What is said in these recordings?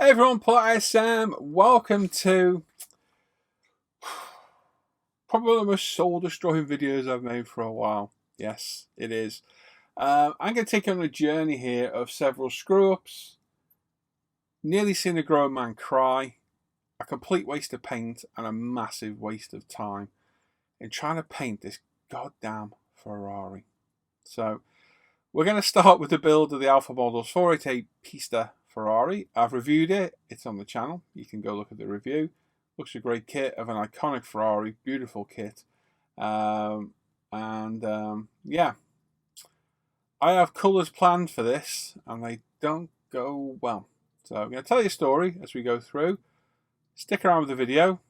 Hey everyone, Paul Sam. Welcome to probably one of the most soul-destroying videos I've made for a while. Yes, it is. I'm going to take you on a journey here of several screw-ups, nearly seen a grown man cry, a complete waste of paint, and a massive waste of time in trying to paint this goddamn Ferrari. So, we're going to start with the build of the Alpha Model's 488 Pista Ferrari. I've reviewed it. It's on the channel. You can go look at the review. Looks a great kit of an iconic Ferrari. Beautiful kit. Yeah. I have colours planned for this, and they don't go well. So I'm going to tell you a story as we go through. Stick around with the video,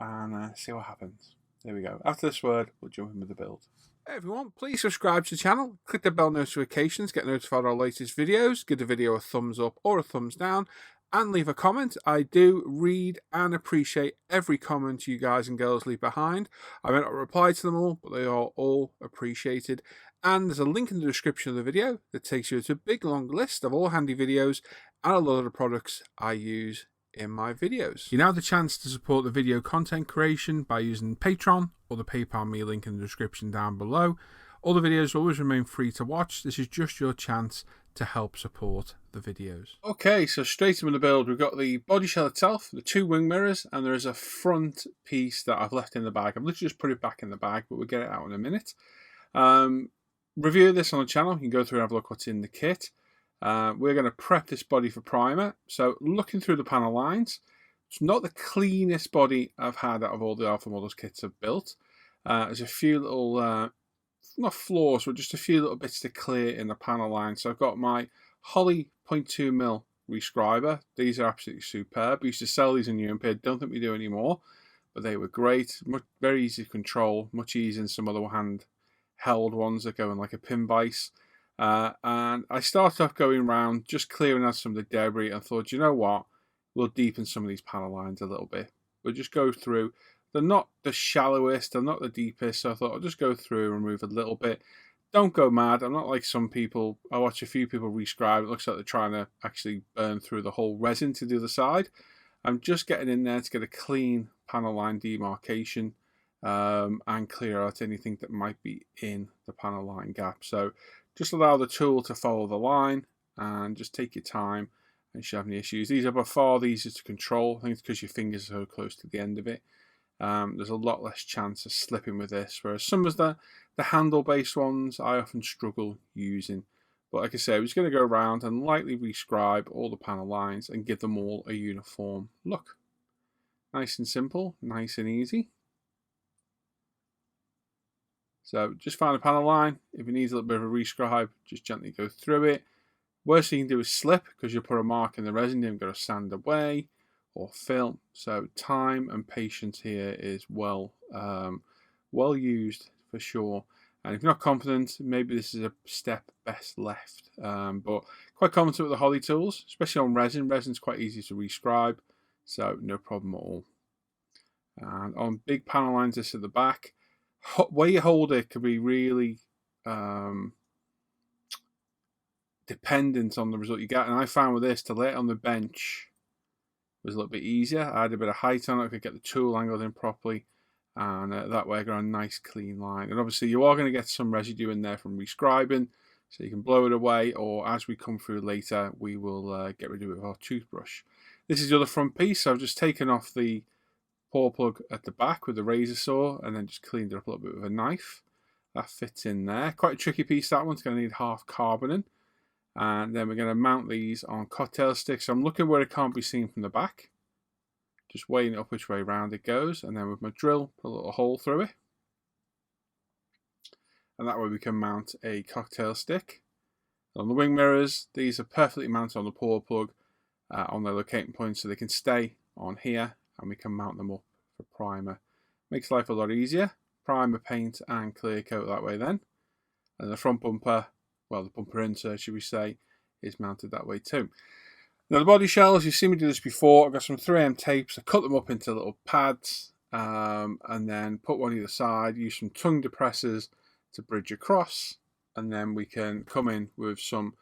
and see what happens. There we go. After this word, we'll jump in with the build. Hey everyone, please subscribe to the channel, click the bell notifications, get notified of our latest videos, give the video a thumbs up or a thumbs down, and leave a comment. I do read and appreciate every comment you guys and girls leave behind. I may not reply to them all, but they are all appreciated. And there's a link in the description of the video that takes you to a big long list of all handy videos and a lot of the products I use in my videos. You now have the chance to support the video content creation by using Patreon or the PayPal me link in the description down below. All the videos will always remain free to watch. This is just your chance to help support the videos. Okay, so straight in with the build. We've got the body shell itself, the two wing mirrors, and there is a front piece that I've left in the bag. I've literally just put it back in the bag, but we'll get it out in a minute. Review this on the channel. You can go through and have a look what's in the kit. We're going to prep this body for primer. So looking through the panel lines, it's not the cleanest body I've had out of all the Alpha Models kits I've built. There's a few little, not flaws, but just a few little bits to clear in the panel line. So I've got my Holly 0.2mm rescriber. These are absolutely superb. We used to sell these in UMP. Don't think we do anymore, but they were great. Very easy to control, much easier than some other hand-held ones that go in like a pin vise. And I started off going around just clearing out some of the debris and thought, you know what, we'll deepen some of these panel lines a little bit. We'll just go through. They're not the shallowest, they're not the deepest, so I thought I'll just go through and remove a little bit. Don't go mad. I'm not like some people. I watch a few people rescribe. It looks like they're trying to actually burn through the whole resin to the other side. I'm just getting in there to get a clean panel line demarcation and clear out anything that might be in the panel line gap. So just allow the tool to follow the line and just take your time and you shouldn't have any issues. These are by far the easiest to control. I think it's because your fingers are so close to the end of it. There's a lot less chance of slipping with this, whereas some of the handle-based ones I often struggle using. But like I say, we're just going to go around and lightly rescribe all the panel lines and give them all a uniform look. Nice and simple, nice and easy. So just find a panel line. If it needs a little bit of a rescribe, just gently go through it. Worst thing you can do is slip because you'll put a mark in the resin. You haven't got to sand away or fill. So time and patience here is well used for sure. And if you're not confident, maybe this is a step best left. But quite confident with the Holly tools, especially on resin. Resin's quite easy to rescribe, so no problem at all. And on big panel lines, this at the back, where you hold it can be really dependent on the result you get. And I found with this, to lay it on the bench was a little bit easier. I had a bit of height on it, I could get the tool angled in properly, and that way I got a nice clean line. And obviously you are going to get some residue in there from rescribing, so you can blow it away, or as we come through later, we will get rid of it with our toothbrush. This is the other front piece, so I've just taken off the pour plug at the back with the razor saw and then just cleaned it up a little bit with a knife. That fits in there. Quite a tricky piece, that one's going to need half carboning. And then we're going to mount these on cocktail sticks. So I'm looking where it can't be seen from the back. Just weighing it up which way round it goes. And then with my drill, put a little hole through it. And that way we can mount a cocktail stick. On the wing mirrors, these are perfectly mounted on the pour plug on their locating points, so they can stay on here and we can mount them up for primer. Makes life a lot easier. Primer, paint and clear coat that way then. And the front bumper, well, the bumper insert, should we say, is mounted that way too. Now the body shells, you've seen me do this before. I've got some 3M tapes. I cut them up into little pads and then put one either side, use some tongue depressors to bridge across, and then we can come in with some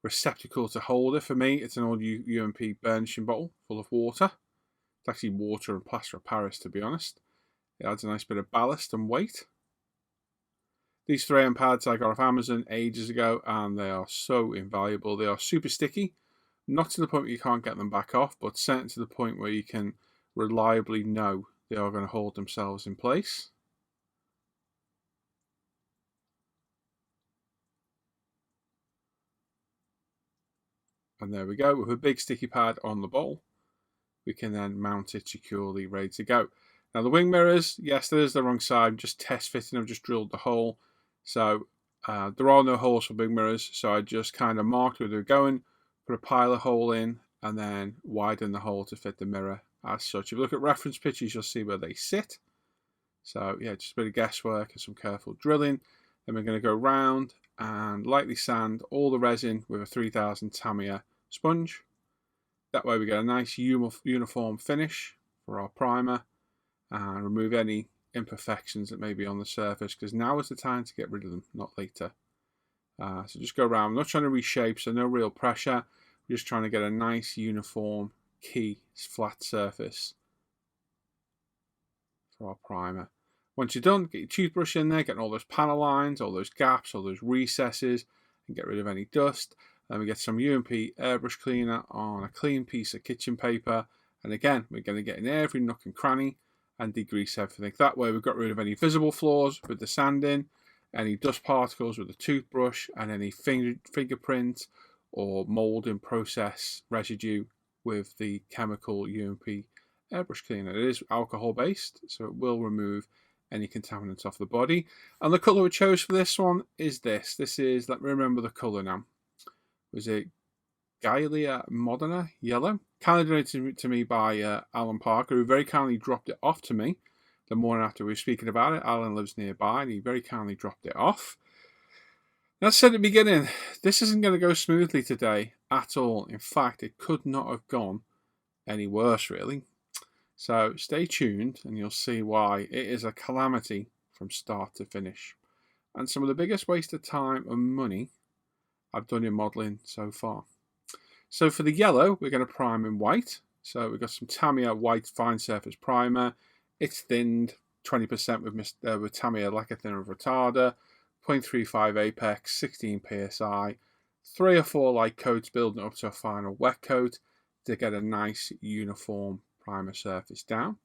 receptacle to hold it. For me, it's an old UMP burnishing bottle full of water. It's actually water and plaster of Paris, to be honest. It adds a nice bit of ballast and weight. These 3M pads I got off Amazon ages ago, and they are so invaluable. They are super sticky, not to the point where you can't get them back off, but certainly to the point where you can reliably know they are going to hold themselves in place. And there we go. With a big sticky pad on the bowl, we can then mount it securely, ready to go. Now the wing mirrors, yes, there is the wrong side. I'm just test fitting. I've just drilled the hole. So there are no holes for wing mirrors. So I just kind of marked where they're going, put a pilot hole in, and then widen the hole to fit the mirror as such. If you look at reference pictures, you'll see where they sit. So yeah, just a bit of guesswork and some careful drilling. Then we're going to go round and lightly sand all the resin with a 3000 Tamiya sponge. That way we get a nice uniform finish for our primer and remove any imperfections that may be on the surface, because now is the time to get rid of them, not later. So just go around. I'm not trying to reshape, so no real pressure. We're just trying to get a nice uniform key flat surface for our primer. Once you're done, get your toothbrush in there, getting all those panel lines, all those gaps, all those recesses, and get rid of any dust. Then we get some UMP airbrush cleaner on a clean piece of kitchen paper, and again we're going to get in every nook and cranny and degrease everything. That way we've got rid of any visible flaws with the sanding, any dust particles with the toothbrush, and any fingerprint or moulding process residue with the chemical UMP airbrush cleaner. It is alcohol based, so it will remove any contaminants off the body. And the colour we chose for this one is this. This is, let me remember the colour now. Was it Gaia Moderna Yellow? Kindly donated to me by Alan Parker, who very kindly dropped it off to me the morning after we were speaking about it. Alan lives nearby, and he very kindly dropped it off. As I said at the beginning, this isn't going to go smoothly today at all. In fact, it could not have gone any worse, really. So stay tuned and you'll see why it is a calamity from start to finish. And some of the biggest waste of time and money I've done in modelling so far. So for the yellow, we're going to prime in white. So we've got some Tamiya white fine surface primer. It's thinned 20% with Tamiya lacquer thinner retarder, 0.35 apex, 16 psi, 3 or 4 light coats building up to a final wet coat to get a nice uniform primer surface down.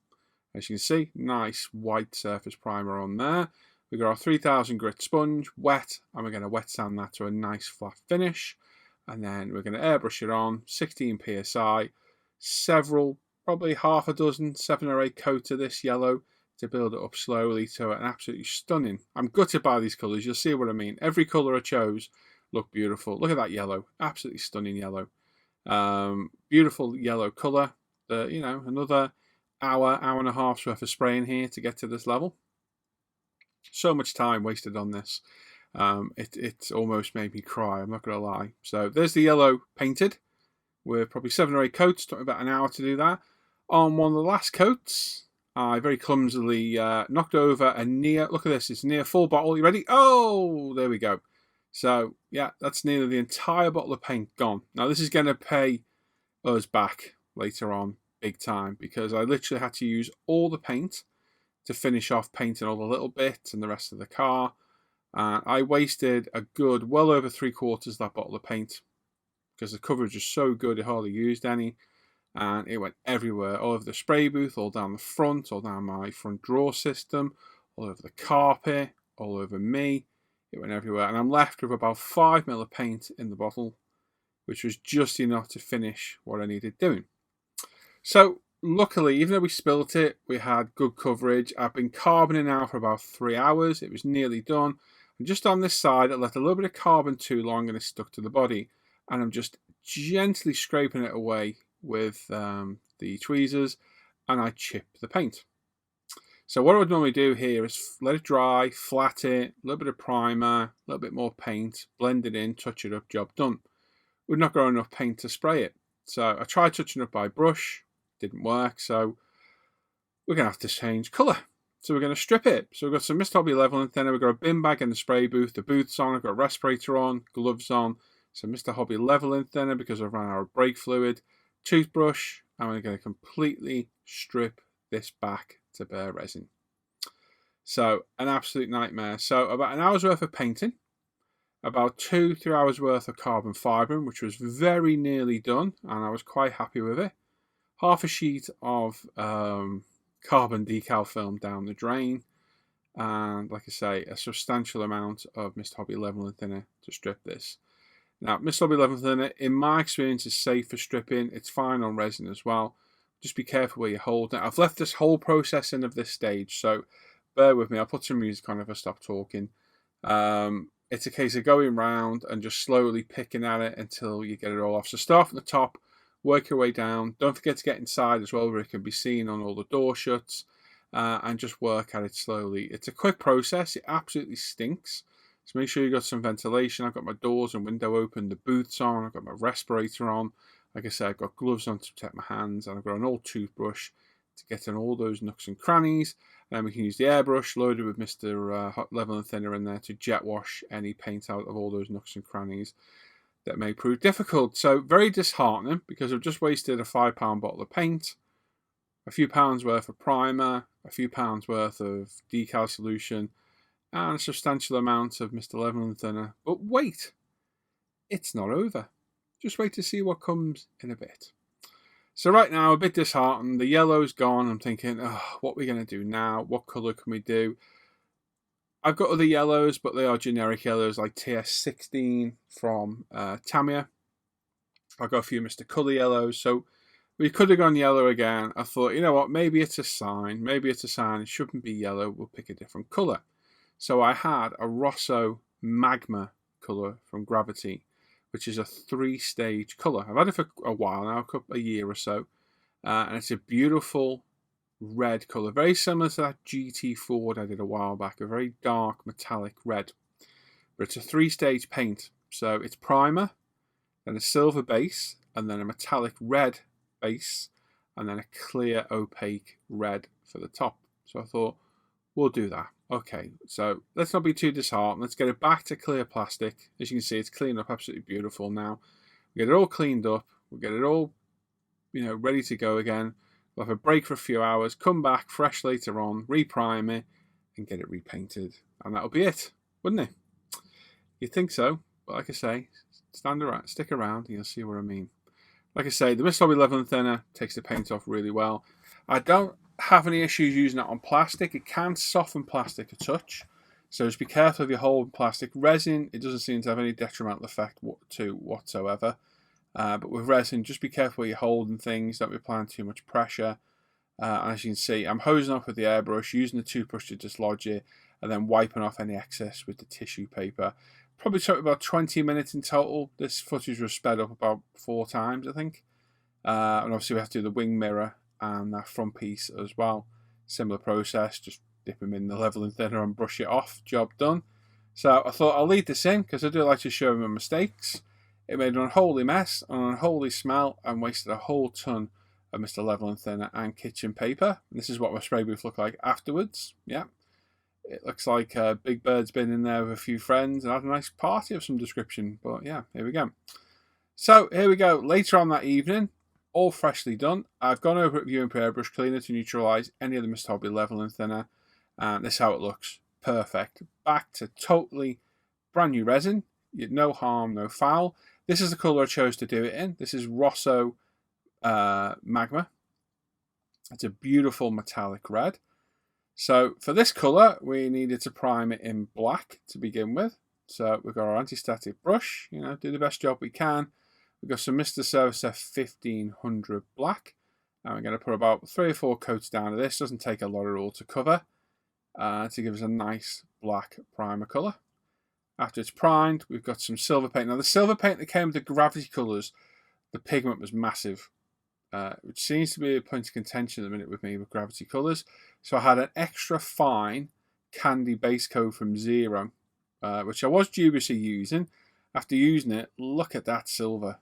As you can see, nice white surface primer on there. We've got our 3000 grit sponge, wet, and we're going to wet sand that to a nice flat finish. And then we're going to airbrush it on, 16 psi, several, probably half a dozen, 7 or 8 coats of this yellow to build it up slowly to an absolutely stunning. I'm gutted by these colours, you'll see what I mean. Every colour I chose looked beautiful. Look at that yellow, absolutely stunning yellow. Beautiful yellow colour. Another hour and a half's worth of spraying here to get to this level. So much time wasted on this. It almost made me cry, I'm not going to lie. So there's the yellow painted with probably 7 or 8 coats. Took me about an hour to do that. On one of the last coats, I very clumsily knocked over a near, look at this, it's near full bottle. You ready? Oh, there we go. So yeah, that's nearly the entire bottle of paint gone. Now this is going to pay us back later on big time, because I literally had to use all the paint to finish off painting all the little bits and the rest of the car. I wasted a good well over 3/4 of that bottle of paint because the coverage was so good it hardly used any, and it went everywhere, all over the spray booth, all down the front, all down my front drawer system, all over the carpet, all over me. It went everywhere, and I'm left with about 5 ml of paint in the bottle, which was just enough to finish what I needed doing. So luckily, even though we spilt it, we had good coverage. I've been carboning now for about 3 hours. It was nearly done. And just on this side, I let a little bit of carbon too long and it stuck to the body. And I'm just gently scraping it away with the tweezers, and I chip the paint. So what I would normally do here is let it dry, flat it, a little bit of primer, a little bit more paint, blend it in, touch it up, job done. We've not got enough paint to spray it. So I tried touching it by brush, didn't work, so we're going to have to change colour. So we're going to strip it. So we've got some Mist Hobby level, and then we've got a bin bag in the spray booth, the booth's on, I've got a respirator on, gloves on, So Mr. Hobby leveling thinner because I've run out of brake fluid, toothbrush, and we're going to completely strip this back to bare resin. So an absolute nightmare. So about an hour's worth of painting, about 2-3 hours worth of carbon fibering, which was very nearly done, and I was quite happy with it. Half a sheet of carbon decal film down the drain, and like I say, a substantial amount of Mr. Hobby leveling thinner to strip this. Now, Mr. Hobby leveling thinner, in my experience, is safe for stripping. It's fine on resin as well. Just be careful where you hold it. I've left this whole process in of this stage, so bear with me. I'll put some music on if I stop talking. It's a case of going round and just slowly picking at it until you get it all off. So start from the top, work your way down. Don't forget to get inside as well, where it can be seen on all the door shuts, and just work at it slowly. It's a quick process. It absolutely stinks. So make sure you've got some ventilation. I've got my doors and window open, the boots on, I've got my respirator on. Like I said, I've got gloves on to protect my hands, and I've got an old toothbrush to get in all those nooks and crannies. And we can use the airbrush loaded with Mr. Hot Leveling Thinner in there to jet wash any paint out of all those nooks and crannies that may prove difficult. So very disheartening, because I've just wasted a £5 bottle of paint, a few pounds worth of primer, a few pounds worth of decal solution, and a substantial amount of Mr. Leveling Thinner. But wait, it's not over. Just wait to see what comes in a bit. So right now, a bit disheartened. The yellow's gone. I'm thinking, oh, what are we going to do now? What colour can we do? I've got other yellows, but they are generic yellows like TS16 from Tamiya. I've got a few Mr. Colour yellows. So we could have gone yellow again. I thought, you know what, maybe it's a sign. Maybe it's a sign. It shouldn't be yellow. We'll pick a different colour. So I had a Rosso Magma colour from Gravity, which is a 3-stage colour. I've had it for a while now, a year or so. And it's a beautiful red colour, very similar to that GT Ford I did a while back, a very dark metallic red. But it's a 3-stage paint. So it's primer, then a silver base, and then a metallic red base, and then a clear opaque red for the top. So I thought, we'll do that. Okay, so let's not be too disheartened. Let's get it back to clear plastic. As you can see, it's cleaned up absolutely beautiful now. We get it all cleaned up. We'll get it all, ready to go again. We'll have a break for a few hours, come back fresh later on, reprime it, and get it repainted. And that'll be it, wouldn't it? You'd think so, but like I say, stick around, and you'll see what I mean. Like I say, the Mr. Hobby Leveling Thinner takes the paint off really well. I don't have any issues using it on plastic. It can soften plastic a touch, so just be careful if you hold plastic. Resin, it doesn't seem to have any detrimental effect whatsoever, but with resin, just be careful where you're holding things. Don't be applying too much pressure. And as you can see, I'm hosing off with the airbrush, using the toothbrush to dislodge it, and then wiping off any excess with the tissue paper. Probably took about 20 minutes in total. This footage was sped up about 4 times, I think. And obviously we have to do the wing mirror and that front piece as well. Similar process, just dip them in the leveling thinner and brush it off. Job done. So I thought I'll leave this in because I do like to show my mistakes. It made an unholy mess, an unholy smell, and wasted a whole ton of Mr. Leveling Thinner and kitchen paper. And this is what my spray booth looked like afterwards. Yeah, it looks like Big Bird's been in there with a few friends and had a nice party of some description. But yeah, here we go. So here we go. Later on that evening, all freshly done. I've gone over it with UMP airbrush cleaner to neutralise any of the Mr. Hobby Leveling Thinner. And this is how it looks. Perfect. Back to totally brand new resin. No harm, no foul. This is the colour I chose to do it in. This is Rosso Magma. It's a beautiful metallic red. So for this colour, we needed to prime it in black to begin with. So we've got our anti-static brush, do the best job we can. We've got some Mr. Service 1500 black. And we're going to put about 3 or 4 coats down of this. Doesn't take a lot at all to cover. To give us a nice black primer colour. After it's primed, we've got some silver paint. Now the silver paint that came with the Gravity colours, the pigment was massive. Which seems to be a point of contention at the minute with me with Gravity colours. So I had an extra fine candy base coat from Zero, which I was dubiously using. After using it, look at that silver.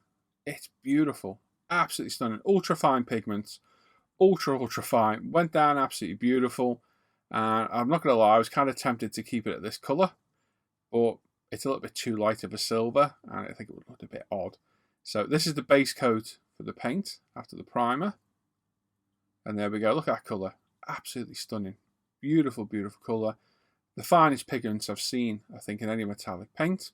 It's beautiful. Absolutely stunning. Ultra fine pigments. Ultra fine. Went down absolutely beautiful. And I'm not going to lie, I was kind of tempted to keep it at this colour. But it's a little bit too light of a silver, and I think it would look a bit odd. So this is the base coat for the paint after the primer. And there we go. Look at that colour. Absolutely stunning. Beautiful, beautiful colour. The finest pigments I've seen, I think, in any metallic paint.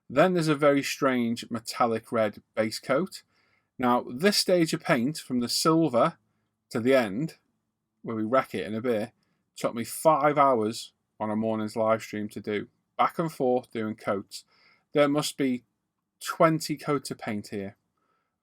Then there's a very strange metallic red base coat. Now, this stage of paint, from the silver to the end, where we wreck it in a bit, took me 5 hours on a morning's live stream to do. Back and forth doing coats. There must be 20 coats of paint here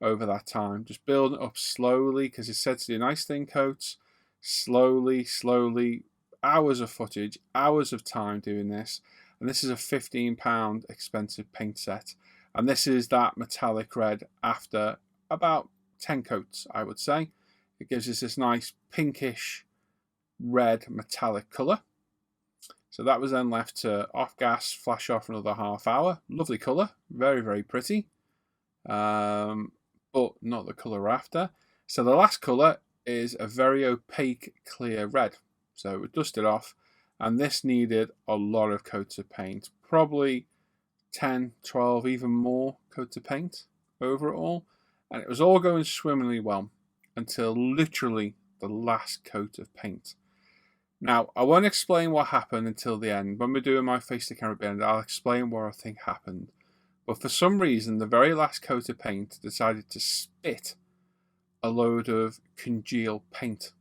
over that time. Just building it up slowly, because it said to do nice thin coats. Slowly, slowly. Hours of footage, hours of time doing this. And this is a £15 expensive paint set. And this is that metallic red after about 10 coats, I would say. It gives us this nice pinkish red metallic colour. So that was then left to off gas, flash off for another half hour. Lovely colour, very, very pretty. But not the colour after. So the last colour is a very opaque clear red. So we dusted off, and this needed a lot of coats of paint. Probably 10, 12, even more coats of paint over it all. And it was all going swimmingly well until literally the last coat of paint. Now, I won't explain what happened until the end. When we're doing my face to camera bend, I'll explain what I think happened. But for some reason, the very last coat of paint decided to spit a load of congealed paint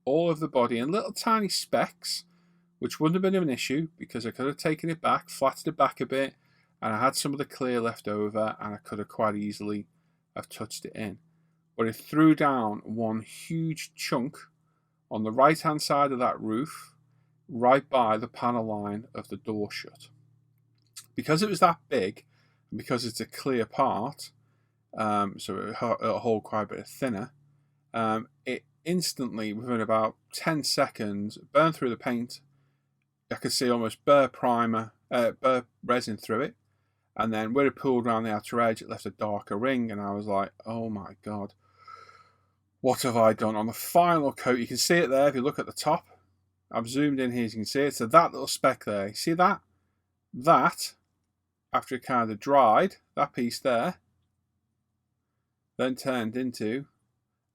all over the body in little tiny specks, which wouldn't have been an issue because I could have taken it back, flattened it back a bit, and I had some of the clear left over, and I could have quite easily have touched it in. But it threw down one huge chunk on the right hand side of that roof, right by the panel line of the door shut. Because it was that big, and because it's a clear part, so it'll hold quite a bit thinner, it instantly, within about 10 seconds, burned through the paint. I could see almost bare resin through it. And then where it pulled around the outer edge, it left a darker ring. And I was like, oh my God, what have I done? On the final coat, you can see it there if you look at the top. I've zoomed in here, so you can see it. So that little speck there, you see that? That, after it kind of dried, that piece there, then turned into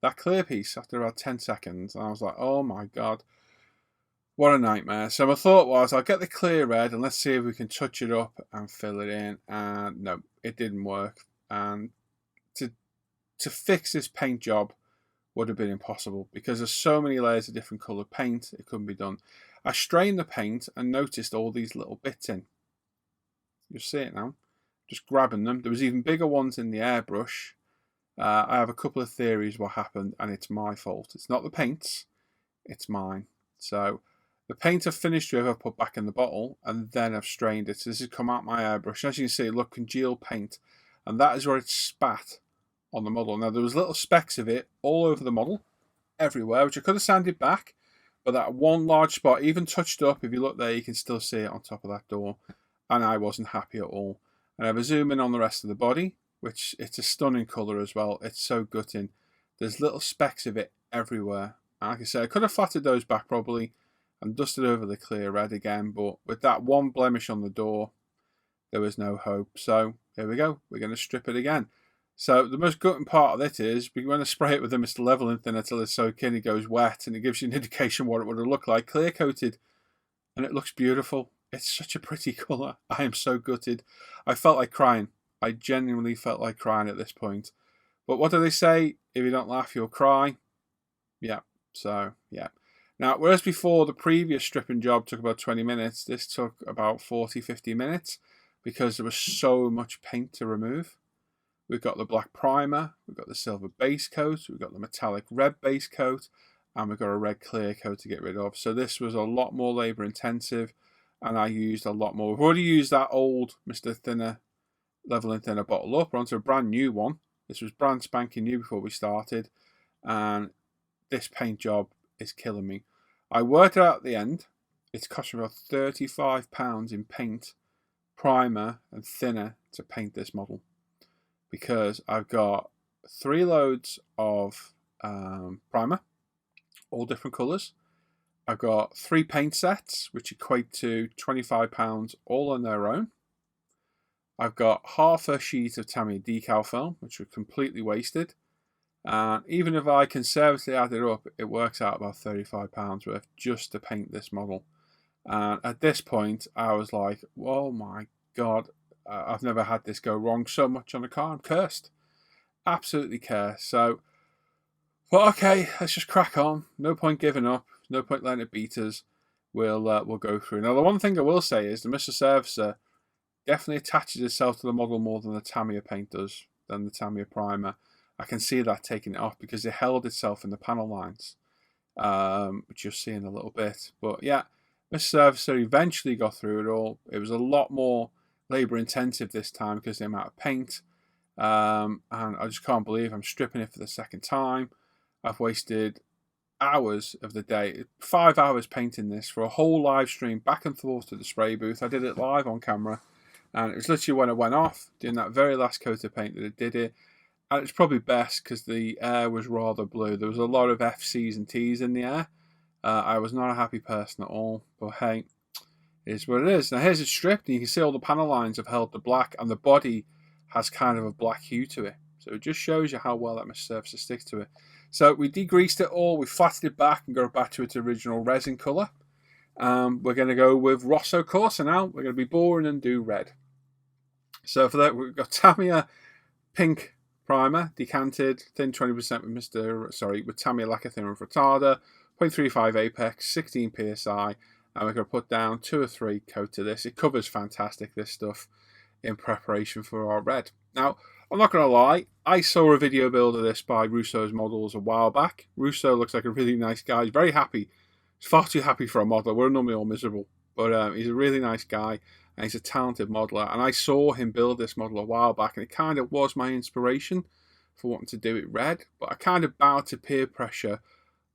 that clear piece after about 10 seconds. And I was like, oh my God, what a nightmare. So my thought was, I'll get the clear red and let's see if we can touch it up and fill it in. And no, it didn't work. And to fix this paint job would have been impossible because there's so many layers of different coloured paint, it couldn't be done. I strained the paint and noticed all these little bits in. You'll see it now. Just grabbing them. There was even bigger ones in the airbrush. I have a couple of theories what happened, and it's my fault. It's not the paint's, it's mine. So the paint I've finished with, I've put back in the bottle, and then I've strained it. So this has come out my airbrush. As you can see, look, congealed paint. And that is where it spat on the model. Now, there was little specks of it all over the model, everywhere, which I could have sanded back. But that one large spot, even touched up, if you look there, you can still see it on top of that door. And I wasn't happy at all. And I have a zoom in on the rest of the body, which it's a stunning colour as well. It's so gutting. There's little specks of it everywhere. And like I said, I could have flattered those back probably and dusted over the clear red again, but with that one blemish on the door, there was no hope. So here we go. We're going to strip it again. So the most gutting part of it is we're going to spray it with the Mr. Leveling Thinner until it's soaked in, it goes wet, and it gives you an indication what it would have looked like, clear coated, and it looks beautiful. It's such a pretty colour. I am so gutted. I felt like crying. I genuinely felt like crying at this point. But what do they say? If you don't laugh, you'll cry. Yeah, so, yeah. Now, whereas before the previous stripping job took about 20 minutes, this took about 40, 50 minutes because there was so much paint to remove. We've got the black primer, we've got the silver base coat, we've got the metallic red base coat, and we've got a red clear coat to get rid of. So this was a lot more labour intensive, and I used a lot more. We've already used that old Mr. Thinner Leveling Thinner bottle up. We're onto a brand new one. This was brand spanking new before we started, and this paint job is killing me. I worked out at the end, it's cost me about £35 in paint, primer and thinner to paint this model, because I've got 3 loads of primer, all different colours. I've got 3 paint sets, which equate to £25 all on their own. I've got half a sheet of Tamiya decal film, which was completely wasted. And even if I conservatively add it up, it works out about £35 worth just to paint this model. And at this point, I was like, oh my God, I've never had this go wrong so much on a car. I'm cursed. Absolutely cursed. So, well, okay, let's just crack on. No point giving up. No point letting it beat us. We'll go through. Now, the one thing I will say is the Mr. Surfacer definitely attaches itself to the model more than the Tamiya paint does, than the Tamiya primer. I can see that taking it off because it held itself in the panel lines, which you'll see in a little bit. But yeah, Mr. Surfacer eventually got through it all. It was a lot more labour intensive this time because of the amount of paint. And I just can't believe I'm stripping it for the second time. I've wasted hours of the day, 5 hours painting this for a whole live stream back and forth to the spray booth. I did it live on camera, and it was literally when it went off, doing that very last coat of paint, that it did it. And it's probably best because the air was rather blue. There was a lot of FCs and Ts in the air. I was not a happy person at all, but hey, it is what it is. Now here's it stripped, and you can see all the panel lines have held the black, and the body has kind of a black hue to it. So it just shows you how well that Mr. Surfacer sticks to it. So we degreased it all, we flattened it back and got it back to its original resin colour. We're going to go with Rosso Corsa now. We're going to be boring and do red. So for that, we've got Tamiya pink primer, decanted, thin 20% with Tamiya lacquer thinner and retarder, 0.35 apex, 16 psi, and we're going to put down 2 or 3 coats of this. It covers fantastic, this stuff, in preparation for our red. Now, I'm not going to lie, I saw a video build of this by Russo's Models a while back. Russo looks like a really nice guy. He's very happy. He's far too happy for a modeler. We're normally all miserable. But he's a really nice guy, and he's a talented modeler. And I saw him build this model a while back, and it kind of was my inspiration for wanting to do it red. But I kind of bowed to peer pressure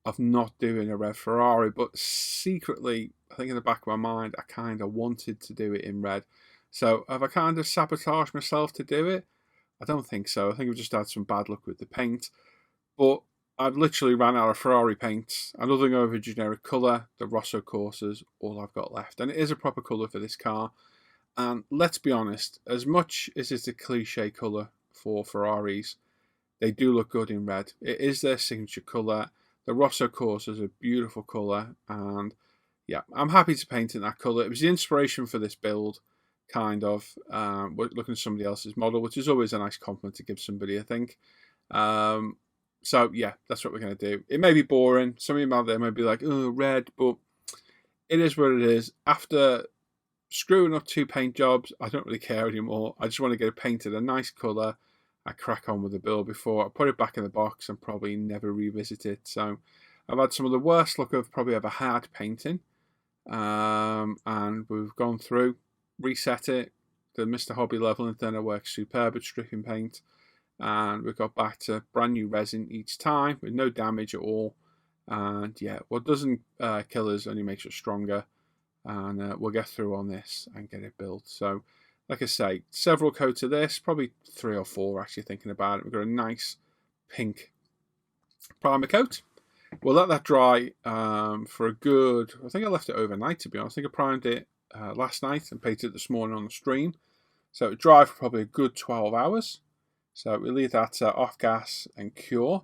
of not doing a red Ferrari. But secretly, I think in the back of my mind, I kind of wanted to do it in red. So have I kind of sabotaged myself to do it? I don't think so. I think I've just had some bad luck with the paint. But I've literally ran out of Ferrari paints. Another thing over a generic colour, the Rosso Corsas, all I've got left. And it is a proper colour for this car. And let's be honest, as much as it's a cliche colour for Ferraris, they do look good in red. It is their signature colour. The Rosso Corsa is a beautiful colour. And yeah, I'm happy to paint in that colour. It was the inspiration for this build, kind of, looking at somebody else's model, which is always a nice compliment to give somebody, I think. So yeah, that's what we're going to do. It may be boring. Some of you out there may be like, oh, red, but it is what it is. After screwing up 2 paint jobs, I don't really care anymore. I just want to get it painted a nice colour. I crack on with the build before I put it back in the box and probably never revisit it. So I've had some of the worst luck I've probably ever had painting. And we've gone through, reset it, the Mr. Hobby level and thinner works superb at stripping paint. And we got back to brand new resin each time with no damage at all. And yeah, what doesn't kill us only makes us stronger. And we'll get through on this and get it built. So, like I say, several coats of this, probably 3 or 4 actually thinking about it. We've got a nice pink primer coat. We'll let that dry for a good, I think I left it overnight to be honest. I think I primed it last night and painted it this morning on the stream. So it dry for probably a good 12 hours. So we leave that off gas and cure.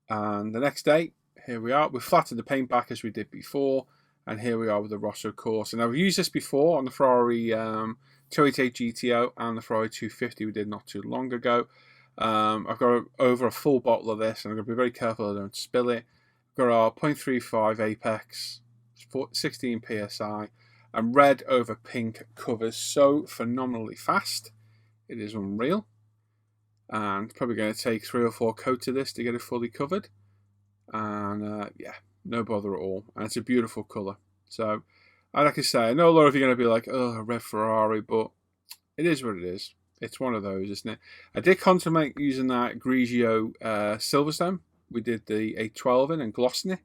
And the next day, here we are. We flattened the paint back as we did before. And here we are with the Rosso Corsa. Now, we've used this before on the Ferrari 288 GTO and the Ferrari 250 we did not too long ago. I've got over a full bottle of this, and I'm going to be very careful I don't spill it. I've got our 0.35 Apex, 16 PSI, and red over pink covers so phenomenally fast. It is unreal. And probably going to take 3 or 4 coats of this to get it fully covered. And yeah, no bother at all. And it's a beautiful colour. So, like I say, I know a lot of you are going to be like, oh, a red Ferrari, but it is what it is. It's one of those, isn't it? I did contemplate using that Grigio Silverstone. We did the 812 in and glossing it.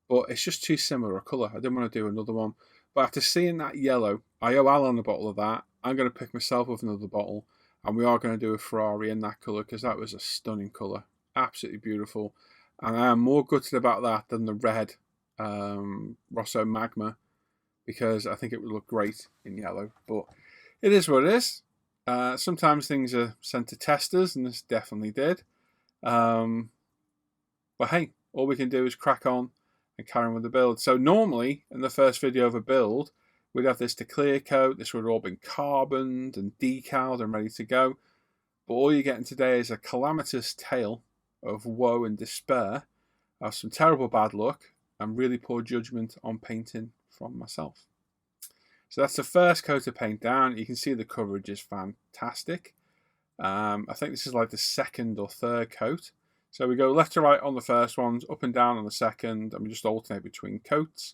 But it's just too similar a colour. I didn't want to do another one. But after seeing that yellow, I owe Alan a bottle of that. I'm going to pick myself up another bottle. And we are going to do a Ferrari in that colour because that was a stunning colour. Absolutely beautiful. And I am more gutted about that than the red Rosso Magma because I think it would look great in yellow. But it is what it is. Sometimes things are sent to testers, and this definitely did. But hey, all we can do is crack on and carry on with the build. So normally, in the first video of a build, we'd have this to clear coat. This would have all been carboned and decaled and ready to go. But all you're getting today is a calamitous tale of woe and despair, of some terrible bad luck, and really poor judgment on painting from myself. So that's the first coat of paint down. You can see the coverage is fantastic. I think this is like the second or third coat. So we go left to right on the first ones, up and down on the second, and we just alternate between coats.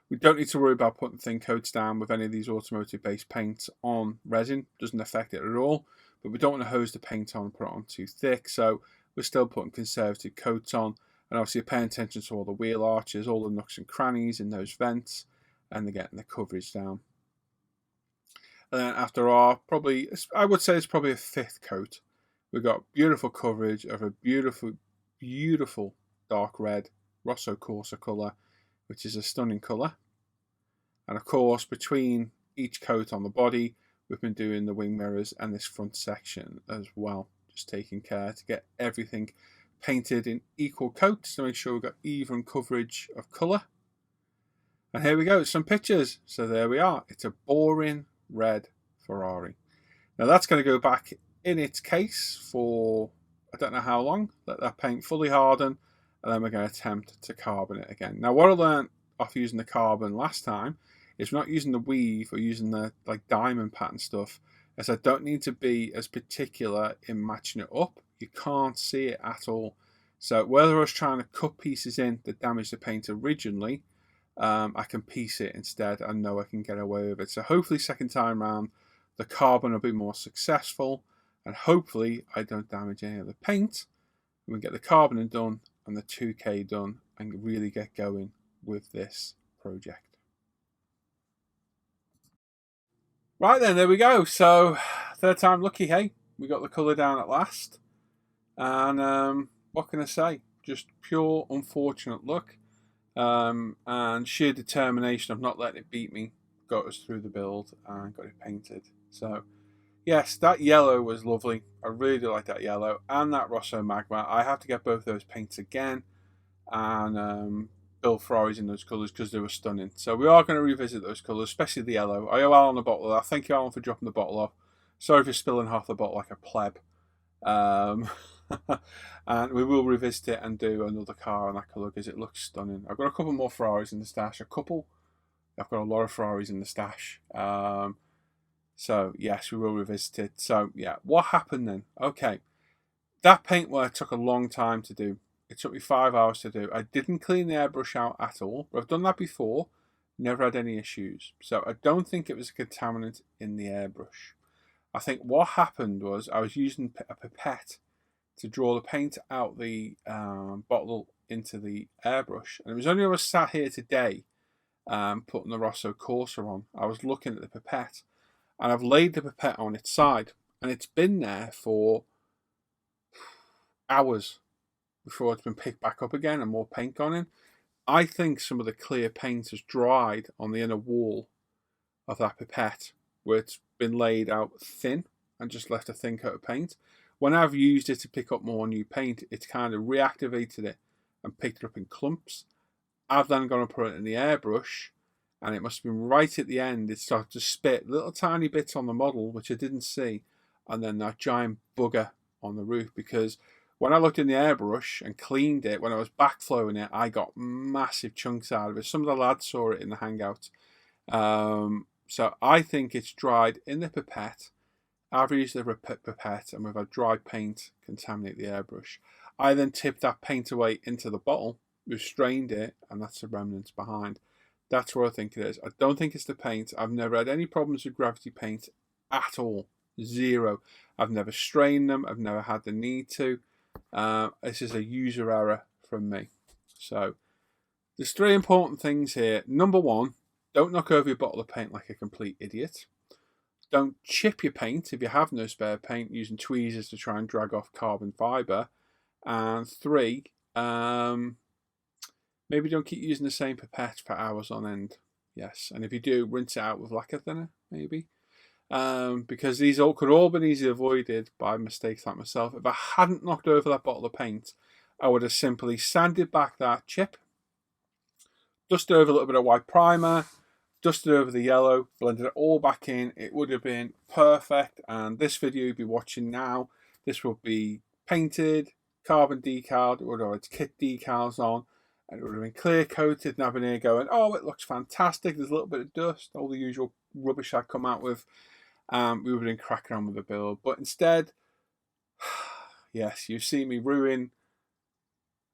We don't need to worry about putting thin coats down with any of these automotive-based paints on resin. Doesn't affect it at all. But we don't want to hose the paint on and put it on too thick. So we're still putting conservative coats on. And obviously paying attention to all the wheel arches, all the nooks and crannies in those vents, and they're getting the coverage down. And then after our, probably, I would say it's probably a fifth coat, we've got beautiful coverage of a beautiful, beautiful dark red Rosso Corsa colour, which is a stunning colour. And of course, between each coat on the body, we've been doing the wing mirrors and this front section as well. Just taking care to get everything painted in equal coats to make sure we've got even coverage of colour. And here we go, some pictures. So there we are. It's a boring red Ferrari. Now that's going to go back in its case for I don't know how long. Let that paint fully harden, and then we're going to attempt to carbon it again. Now what I learned off using the carbon last time is we're not using the weave or using the like diamond pattern stuff, as I don't need to be as particular in matching it up. You can't see it at all. So whether I was trying to cut pieces in that damaged the paint originally, I can piece it instead and know I can get away with it. So hopefully second time round the carbon will be more successful, and hopefully I don't damage any of the paint. We can get the carbon done and the 2K done and really get going with this project. Right then, there we go. So third time lucky, hey? We got the colour down at last. And what can I say? Just pure unfortunate luck and sheer determination of not letting it beat me got us through the build and got it painted. So yes, that yellow was lovely. I really do like that yellow and that Rosso Magma. I have to get both those paints again and build Ferraris in those colours because they were stunning. So we are going to revisit those colours, especially the yellow. I owe Alan a bottle of that. Thank you, Alan, for dropping the bottle off. Sorry for spilling half the bottle like a pleb. And we will revisit it and do another car on that colour because it looks stunning. I've got a couple more Ferraris in the stash. I've got a lot of Ferraris in the stash. So yes, we will revisit it. So yeah, what happened then? Okay, that paintwork took a long time to do. It took me 5 hours to do. I didn't clean the airbrush out at all, but I've done that before. Never had any issues. So I don't think it was a contaminant in the airbrush. I think what happened was I was using a pipette to draw the paint out the bottle into the airbrush. And it was only when I was sat here today putting the Rosso Corsa on, I was looking at the pipette. And I've laid the pipette on its side. And it's been there for hours before it's been picked back up again and more paint gone in. I think some of the clear paint has dried on the inner wall of that pipette where it's been laid out thin and just left a thin coat of paint. When I've used it to pick up more new paint, it's kind of reactivated it and picked it up in clumps. I've then gone and put it in the airbrush, and it must have been right at the end. It started to spit little tiny bits on the model, which I didn't see, and then that giant bugger on the roof. Because when I looked in the airbrush and cleaned it, when I was backflowing it, I got massive chunks out of it. Some of the lads saw it in the hangout. So I think it's dried in the pipette. I've used the pipette and we've had dry paint contaminate the airbrush. I then tipped that paint away into the bottle. We've strained it, and that's the remnants behind. That's what I think it is. I don't think it's the paint. I've never had any problems with gravity paint at all. Zero. I've never strained them. I've never had the need to. This is a user error from me. So there's 3 important things here. Number 1, don't knock over your bottle of paint like a complete idiot. Don't chip your paint if you have no spare paint using tweezers to try and drag off carbon fibre. And 3, maybe don't keep using the same pipette for hours on end. Yes, and if you do, rinse it out with lacquer thinner, maybe. because these all could all been easily avoided by mistakes like myself. If I hadn't knocked over that bottle of paint, I would have simply sanded back that chip, dusted over a little bit of white primer, dusted over the yellow, blended it all back in. It would have been perfect. And this video you'd be watching now, this will be painted, carbon decaled, it would have its kit decals on, and it would have been clear coated, and I've been here going, oh, it looks fantastic. There's a little bit of dust, all the usual rubbish I'd come out with. We would have been cracking on with the build. But instead, yes, you've seen me ruin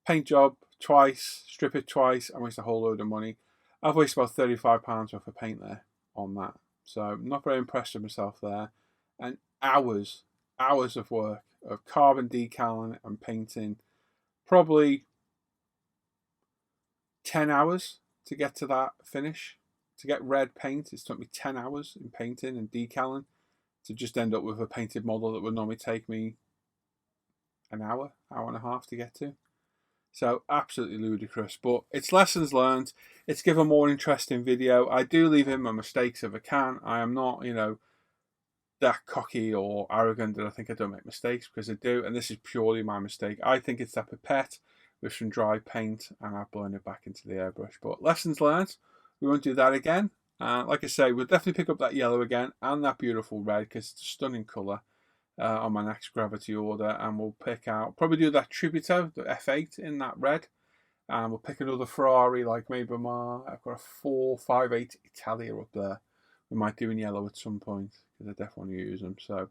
paint job twice, strip it twice, and waste a whole load of money. I've wasted about £35 worth of paint there on that. So I'm not very impressed with myself there. And hours of work of carbon decaling and painting. Probably 10 hours to get to that finish. To get red paint, it's took me 10 hours in painting and decaling to just end up with a painted model that would normally take me an hour and a half to get to. So absolutely ludicrous, but it's lessons learned. It's given a more interesting video. I do leave in my mistakes if I can. I am not, that cocky or arrogant that I think I don't make mistakes, because I do, and this is purely my mistake. I think it's that pipette with some dry paint, and I've blown it back into the airbrush. But lessons learned. We won't do that again. Like I say, we'll definitely pick up that yellow again and that beautiful red, because it's a stunning colour on my next gravity order. And we'll pick out, probably do that Tributo, the F8 in that red. And we'll pick another Ferrari, like maybe I've got a 458 Italia up there. We might do in yellow at some point, because I definitely want to use them. So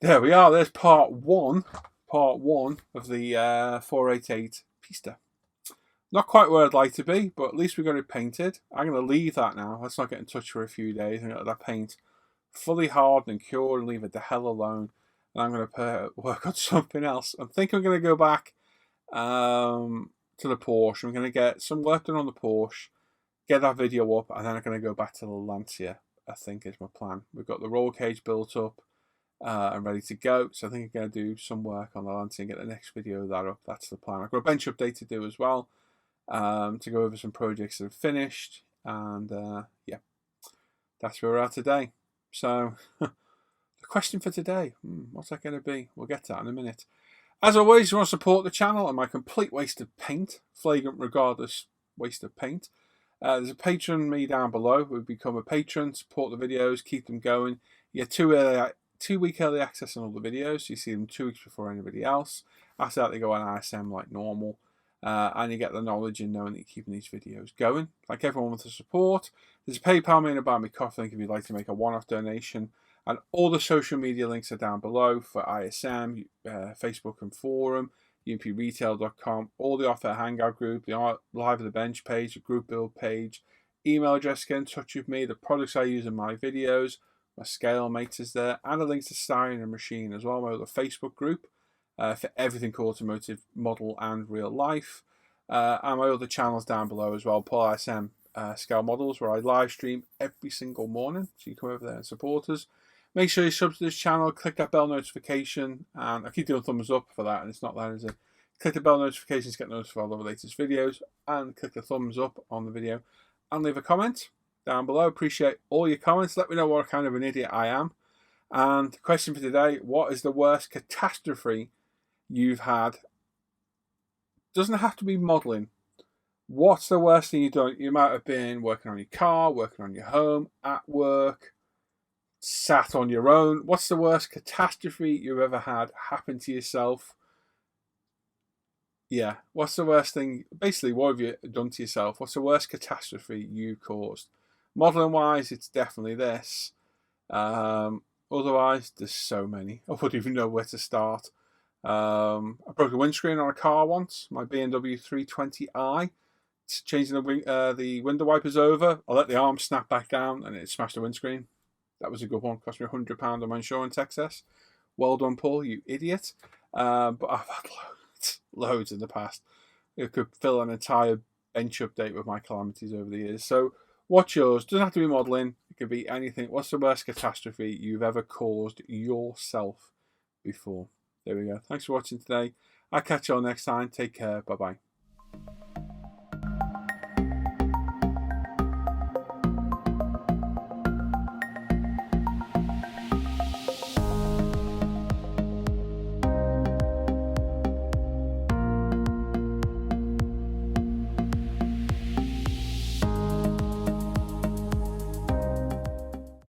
there we are. There's part one of the 488 Pista. Not quite where I'd like to be, but at least we got it painted. I'm going to leave that now. Let's not get in touch for a few days. I'm going to let that paint fully hardened and cured and leave it the hell alone. And I'm going to work on something else. I think I'm going to go back to the Porsche. I'm going to get some work done on the Porsche, get that video up, and then I'm going to go back to the Lancia, I think is my plan. We've got the roll cage built up and ready to go. So I think I'm going to do some work on the Lancia and get the next video of that up. That's the plan. I've got a bench update to do as well. To go over some projects that have finished, and yeah, that's where we're at today. So the question for today, what's that going to be? We'll get to that in a minute. As always, you want to support the channel and my complete waste of paint, flagrant regardless waste of paint. There's a Patreon me down below. We've become a patron, support the videos, keep them going. You get 2 week early access on all the videos. You see them 2 weeks before anybody else. After that, they go on ISM like normal. And you get the knowledge in knowing that you're keeping these videos going. Like everyone with the support. There's a PayPal me and a Buy Me Coffee link if you'd like to make a one-off donation. And all the social media links are down below for ISM, Facebook and forum, umpretail.com, all the Off Air Hangout group, the Live at the Bench page, the group build page, email address to get in touch with me, the products I use in my videos, my scale mate is there, and a link to Siren and Machine as well, my other Facebook group. For everything automotive, model and real life. And my other channels down below as well, Paul ISM Scale Models, where I live stream every single morning. So you come over there and support us. Make sure you sub to this channel, click that bell notification, and I keep doing thumbs up for that, and it's not that, is it? Click the bell notifications to get notified of all the latest videos, and click the thumbs up on the video, and leave a comment down below. Appreciate all your comments. Let me know what kind of an idiot I am. And the question for today, what is the worst catastrophe you've had? Doesn't have to be modelling. What's the worst thing you've done? You might have been working on your car, working on your home, at work, sat on your own. What's the worst catastrophe you've ever had happen to yourself? Yeah, what's the worst thing? Basically, what have you done to yourself? What's the worst catastrophe you caused? Modelling wise, it's definitely this. Otherwise, there's so many. I wouldn't even know where to start. I broke a windscreen on a car once, my BMW 320i. Changing the window wipers over, I let the arm snap back down and it smashed the windscreen. That was a good one. Cost me £100 on my insurance excess. Well done, Paul, you idiot. But I've had loads in the past. It could fill an entire bench update with my calamities over the years. So what's yours? Doesn't have to be modelling. It could be anything. What's the worst catastrophe you've ever caused yourself before? There we go. Thanks for watching today. I'll catch you all next time. Take care. Bye-bye.